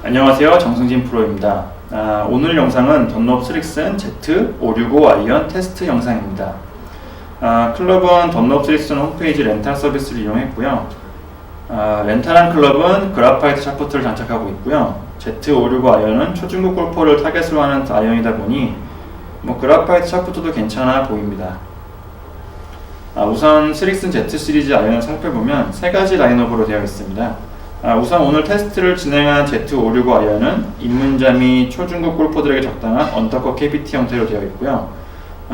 안녕하세요, 정승진 프로입니다. 오늘 영상은 던롭 스릭슨 Z565 아이언 테스트 영상입니다. 클럽은 던롭 스릭슨 홈페이지 렌탈 서비스를 이용했고요. 렌탈한 클럽은 그라파이트 샤프트를 장착하고 있고요. Z565 아이언은 초중급 골퍼를 타겟으로 하는 아이언이다 보니 그라파이트 샤프트도 괜찮아 보입니다. 우선 스릭슨 Z 시리즈 아이언을 살펴보면 세 가지 라인업으로 되어 있습니다. 우선 오늘 테스트를 진행한 Z565 아이언은 입문자 및 초중급 골퍼들에게 적당한 언더컷 캐비티 형태로 되어 있고요.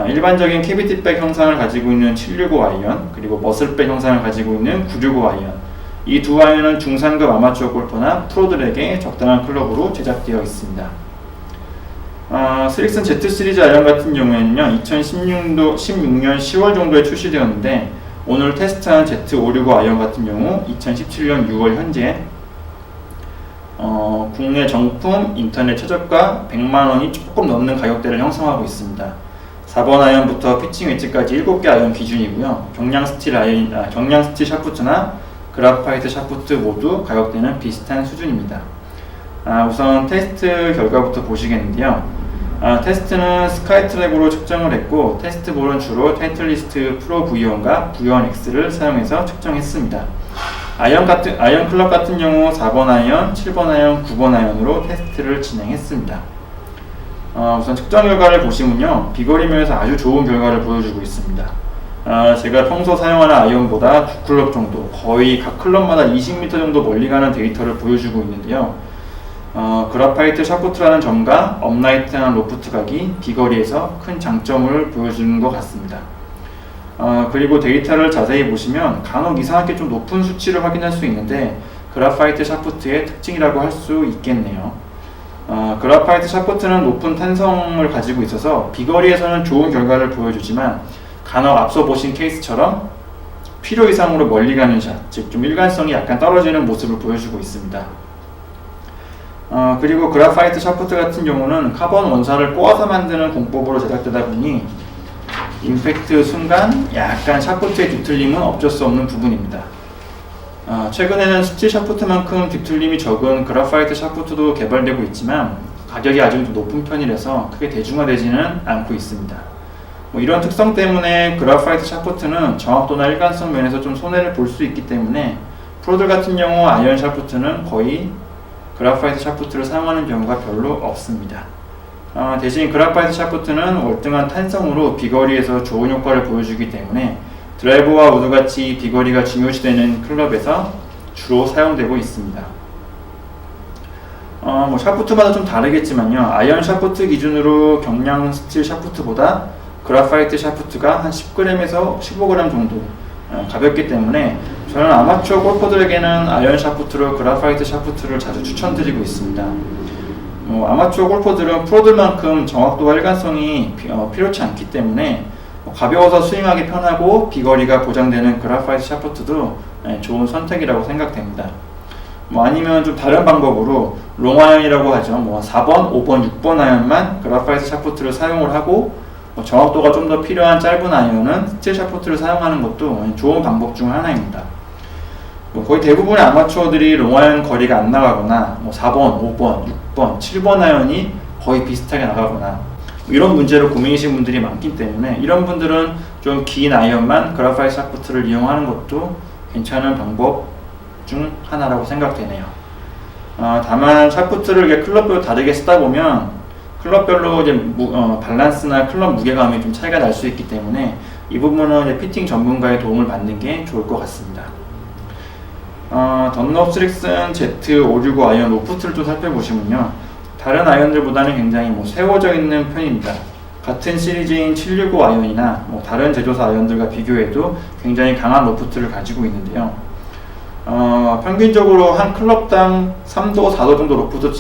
일반적인 캐비티백 형상을 가지고 있는 765 아이언, 그리고 머슬백 형상을 가지고 있는 965 아이언, 이 두 아이언은 중상급 아마추어 골퍼나 프로들에게 적당한 클럽으로 제작되어 있습니다. 스릭슨 Z 시리즈 아이언 같은 경우에는요, 2016년 10월 정도에 출시되었는데, 오늘 테스트한 Z565 아이언 같은 경우 2017년 6월 현재 국내 정품 인터넷 최저가 100만원이 조금 넘는 가격대를 형성하고 있습니다. 4번 아이언부터 피칭 웨지까지 7개 아이언 기준이고요. 경량 스틸 샤프트나 그라파이트 샤프트 모두 가격대는 비슷한 수준입니다. 우선 테스트 결과부터 보시겠는데요. 테스트는 스카이트랙으로 측정을 했고, 테스트볼은 주로 타이틀리스트 프로 V1과 V1X를 사용해서 측정했습니다. 아이언 클럽 같은 경우 4번 아이언, 7번 아이언, 9번 아이언으로 테스트를 진행했습니다. 우선 측정 결과를 보시면요, 비거리면에서 아주 좋은 결과를 보여주고 있습니다. 제가 평소 사용하는 아이언보다 2클럽 정도, 거의 각 클럽마다 20m 정도 멀리 가는 데이터를 보여주고 있는데요. 그라파이트 샤프트라는 점과 업라이트한 로프트 각이 비거리에서 큰 장점을 보여주는 것 같습니다. 그리고 데이터를 자세히 보시면 간혹 이상하게 좀 높은 수치를 확인할 수 있는데, 그라파이트 샤프트의 특징이라고 할 수 있겠네요. 그라파이트 샤프트는 높은 탄성을 가지고 있어서 비거리에서는 좋은 결과를 보여주지만, 간혹 앞서 보신 케이스처럼 필요 이상으로 멀리 가는 샷, 즉 좀 일관성이 약간 떨어지는 모습을 보여주고 있습니다. 그리고 그라파이트 샤프트 같은 경우는 카본 원사를 꼬아서 만드는 공법으로 제작되다 보니 임팩트 순간 약간 샤프트의 뒤틀림은 어쩔 수 없는 부분입니다. 최근에는 스틸 샤프트만큼 뒤틀림이 적은 그라파이트 샤프트도 개발되고 있지만 가격이 아주 높은 편이라서 크게 대중화되지는 않고 있습니다. 이런 특성 때문에 그라파이트 샤프트는 정확도나 일관성 면에서 좀 손해를 볼 수 있기 때문에 프로들 같은 경우 아이언 샤프트는 거의 그라파이트 샤프트를 사용하는 경우가 별로 없습니다. 대신 그라파이트 샤프트는 월등한 탄성으로 비거리에서 좋은 효과를 보여주기 때문에 드라이버와 우드같이 비거리가 중요시되는 클럽에서 주로 사용되고 있습니다. 샤프트마다 좀 다르겠지만요, 아이언 샤프트 기준으로 경량 스틸 샤프트보다 그라파이트 샤프트가 한 10g에서 15g 정도 가볍기 때문에 저는 아마추어 골퍼들에게는 아이언 샤프트로 그라파이트 샤프트를 자주 추천드리고 있습니다. 아마추어 골퍼들은 프로들만큼 정확도와 일관성이 필요치 않기 때문에 가벼워서 스윙하기 편하고 비거리가 보장되는 그라파이트 샤프트도 좋은 선택이라고 생각됩니다. 아니면 좀 다른 방법으로 롱아이언이라고 하죠. 4번, 5번, 6번 아이언만 그라파이트 샤프트를 사용을 하고 정확도가 좀 더 필요한 짧은 아이언은 스틸 샤프트를 사용하는 것도 좋은 방법 중 하나입니다. 거의 대부분의 아마추어들이 롱아이언 거리가 안 나가거나 4번, 5번, 6번, 7번 아이언이 거의 비슷하게 나가거나 이런 문제로 고민이신 분들이 많기 때문에 이런 분들은 좀 긴 아이언만 그라파이트 샤프트를 이용하는 것도 괜찮은 방법 중 하나라고 생각되네요. 다만 샤프트를 클럽별로 다르게 쓰다 보면 클럽별로 이제 밸런스나 클럽 무게감이 좀 차이가 날 수 있기 때문에 이 부분은 이제 피팅 전문가의 도움을 받는 게 좋을 것 같습니다. 던롭 스릭슨 Z565 아이언 로프트를 좀 살펴보시면요, 다른 아이언들보다는 굉장히 세워져 있는 편입니다. 같은 시리즈인 765 아이언이나 다른 제조사 아이언들과 비교해도 굉장히 강한 로프트를 가지고 있는데요. 평균적으로 한 클럽당 3도, 4도 정도 로프트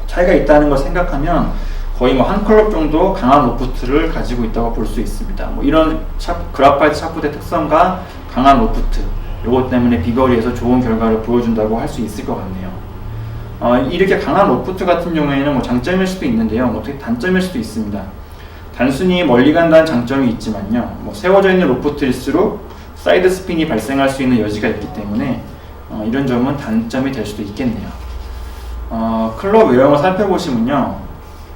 차이가 있다는 걸 생각하면 거의 한 클럽 정도 강한 로프트를 가지고 있다고 볼 수 있습니다. 이런 그라파이트 샤프트의 특성과 강한 로프트, 이것 때문에 비거리에서 좋은 결과를 보여준다고 할 수 있을 것 같네요. 이렇게 강한 로프트 같은 경우에는 장점일 수도 있는데요, 어떻게 단점일 수도 있습니다. 단순히 멀리 간다는 장점이 있지만요, 세워져 있는 로프트일수록 사이드 스핀이 발생할 수 있는 여지가 있기 때문에 이런 점은 단점이 될 수도 있겠네요. 클럽 외형을 살펴보시면요,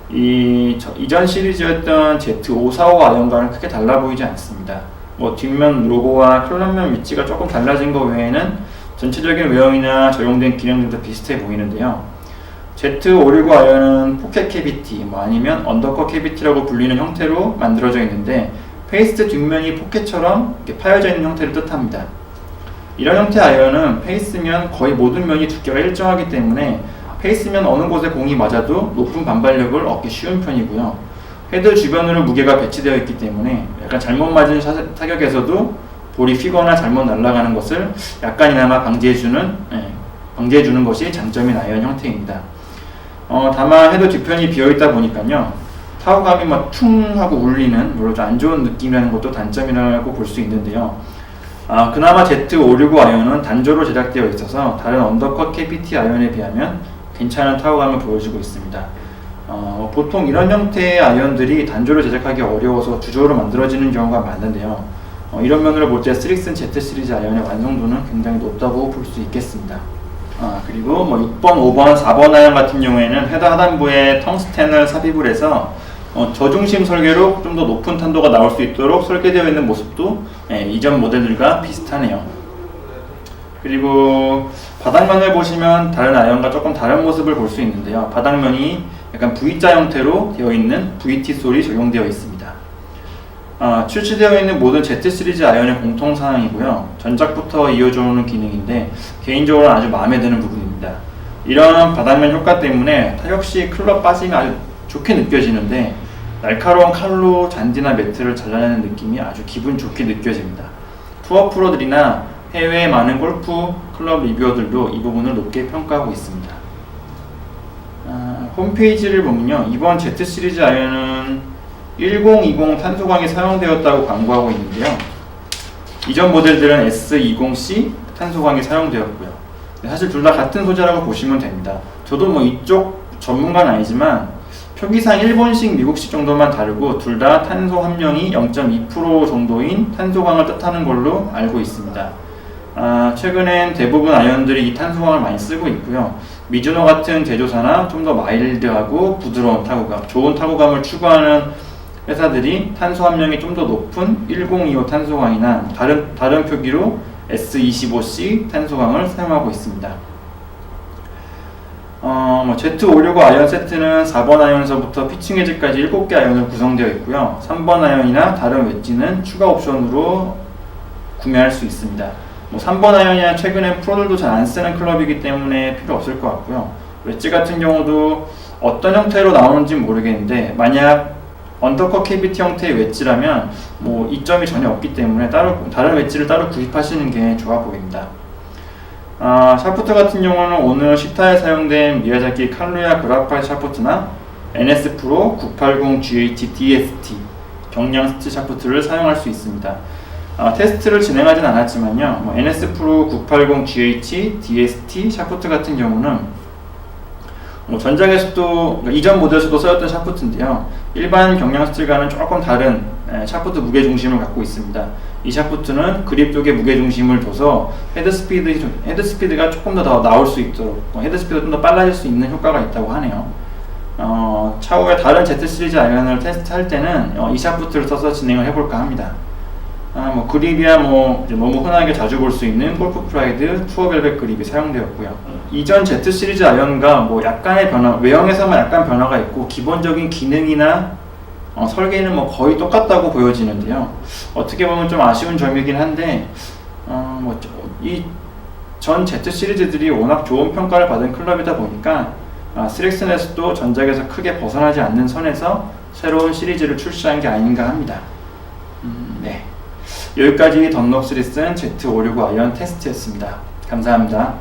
이전 시리즈였던 Z545 아이언과는 크게 달라 보이지 않습니다. 뭐 뒷면 로고와 클럽면 위치가 조금 달라진 것 외에는 전체적인 외형이나 적용된 기능들도 비슷해 보이는데요. Z569 아이언은 포켓 캐비티, 아니면 언더컷 캐비티라고 불리는 형태로 만들어져 있는데, 페이스 뒷면이 포켓처럼 이렇게 파여져 있는 형태를 뜻합니다. 이런 형태 아이언은 페이스면 거의 모든 면이 두께가 일정하기 때문에 페이스면 어느 곳에 공이 맞아도 높은 반발력을 얻기 쉬운 편이고요. 헤드 주변으로 무게가 배치되어 있기 때문에 약간 잘못 맞은 타격에서도 볼이 휘거나 잘못 날아가는 것을 약간이나마 방지해주는 것이 장점인 아이언 형태입니다. 다만 헤드 뒤편이 비어있다 보니까요, 타구감이 막 퉁 하고 울리는, 물론 좀 안 좋은 느낌이라는 것도 단점이라고 볼 수 있는데요. 그나마 Z569 아이언은 단조로 제작되어 있어서 다른 언더컷 KPT 아이언에 비하면 괜찮은 타구감을 보여주고 있습니다. 보통 이런 형태의 아이언들이 단조로 제작하기 어려워서 주조로 만들어지는 경우가 많은데요. 이런 면으로 볼 때 스릭슨 Z 시리즈 아이언의 완성도는 굉장히 높다고 볼 수 있겠습니다. 그리고 6번, 5번, 4번 아이언 같은 경우에는 헤더 하단부에 텅스텐을 삽입을 해서 저중심 설계로 좀 더 높은 탄도가 나올 수 있도록 설계되어 있는 모습도 이전 모델들과 비슷하네요. 그리고 바닥면을 보시면 다른 아이언과 조금 다른 모습을 볼 수 있는데요. 바닥면이 약간 V자 형태로 되어 있는 VT 솔이 적용되어 있습니다. 출시되어 있는 모든 Z 시리즈 아이언의 공통사항이고요. 전작부터 이어져오는 기능인데 개인적으로 아주 마음에 드는 부분입니다. 이런 바닥면 효과 때문에 타격 시 클럽 빠짐이 아주 좋게 느껴지는데, 날카로운 칼로 잔디나 매트를 잘라내는 느낌이 아주 기분 좋게 느껴집니다. 투어 프로들이나 해외의 많은 골프 클럽 리뷰어들도 이 부분을 높게 평가하고 있습니다. 홈페이지를 보면요, 이번 Z 시리즈 아이언은 1020 탄소광이 사용되었다고 광고하고 있는데요. 이전 모델들은 S20C 탄소광이 사용되었고요. 사실 둘 다 같은 소재라고 보시면 됩니다. 저도 이쪽 전문가는 아니지만 표기상 일본식, 미국식 정도만 다르고 둘 다 탄소 함량이 0.2% 정도인 탄소광을 뜻하는 걸로 알고 있습니다. 최근엔 대부분 아이언들이 이 탄소광을 많이 쓰고 있고요. 미즈노 같은 제조사나 좀 더 마일드하고 부드러운 타구감, 좋은 타구감을 추구하는 회사들이 탄소 함량이 좀 더 높은 1025 탄소광이나 다른 표기로 S25C 탄소광을 사용하고 있습니다. Z569 아이언 세트는 4번 아이언서부터 피칭 웨지까지 7개 아이언으로 구성되어 있고요. 3번 아이언이나 다른 웨지는 추가 옵션으로 구매할 수 있습니다. 3번 아이언이나 최근엔 프로들도 잘 안 쓰는 클럽이기 때문에 필요 없을 것 같고요. 웨지 같은 경우도 어떤 형태로 나오는지 모르겠는데, 만약 언더컷 KBT 형태의 웨지라면 이점이 전혀 없기 때문에 다른 웨지를 따로 구입하시는 게 좋아 보입니다. 샤프트 같은 경우는 오늘 시타에 사용된 미야자키 칼루야 그라파이트 샤프트나 NS 프로 980 GH DST 경량 스틸 샤프트를 사용할 수 있습니다. 테스트를 진행하진 않았지만요, NS 프로 980 GH DST 샤프트 같은 경우는 전작에서도, 이전 모델에서도 쓰였던 샤프트인데요. 일반 경량 스틸과는 조금 다른 샤프트 무게중심을 갖고 있습니다. 이 샤프트는 그립 쪽에 무게중심을 둬서 헤드스피드가 조금 더 나올 수 있도록, 헤드스피드가 좀 더 빨라질 수 있는 효과가 있다고 하네요. 차후에 다른 Z 시리즈 아이언을 테스트할 때는 이 샤프트를 써서 진행을 해볼까 합니다. 그립이야 너무 흔하게 자주 볼 수 있는 골프 프라이드 투어 벨벳 그립이 사용되었고요. 이전 Z 시리즈 아이언과 약간의 변화, 외형에서만 약간 변화가 있고 기본적인 기능이나 설계는 거의 똑같다고 보여지는데요. 어떻게 보면 좀 아쉬운 점이긴 한데, 이 전 Z 시리즈들이 워낙 좋은 평가를 받은 클럽이다 보니까 스렉슨에서도 전작에서 크게 벗어나지 않는 선에서 새로운 시리즈를 출시한 게 아닌가 합니다. 네. 여기까지 던록 스리슨 Z569 아이언 테스트였습니다. 감사합니다.